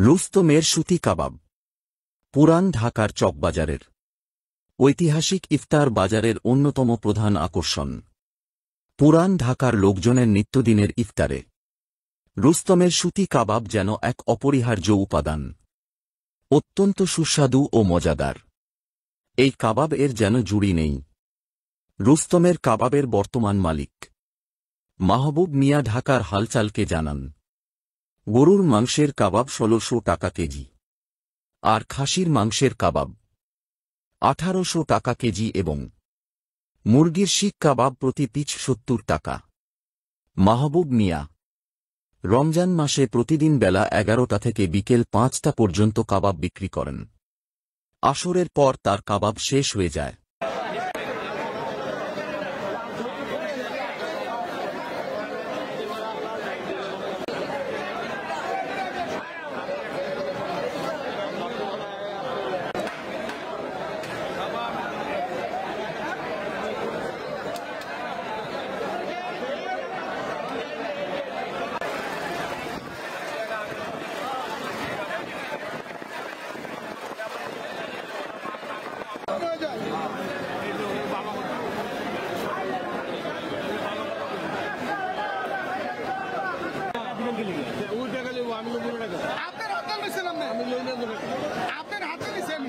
রুস্তমের সুতি কাবাব। পুরান ঢাকার চকবাজারের ঐতিহাসিক ইফতার বাজারের অন্যতম প্রধান আকর্ষণ। পুরান ঢাকার লোকজনের নিত্যদিনের ইফতারে রুস্তমের সুতি কাবাব যেন এক অপরিহার্য উপাদান। অত্যন্ত সুস্বাদু ও মজাদার এই কাবাব এর যেন জুড়ি নেই। রুস্তমের কাবাবের বর্তমান মালিক মাহবুব মিয়া ঢাকার হালচালকে জানান, গরুর মাংসের কাবাব ১৬০০ টাকা কেজি, আর খাসির মাংসের কাবাব ১৮০০ টাকা কেজি এবং মুরগির শিক কাবাব প্রতি পিস ৭০ টাকা। মাহবুব মিয়া রমজান মাসে প্রতিদিন বেলা ১১টা থেকে বিকেল ৫টা পর্যন্ত কাবাব বিক্রি করেন। আসরের পর তার কাবাব শেষ হয়ে যায়। আপনার হাতে নিয়েছিলাম আপনার হাতে নিয়েছেন।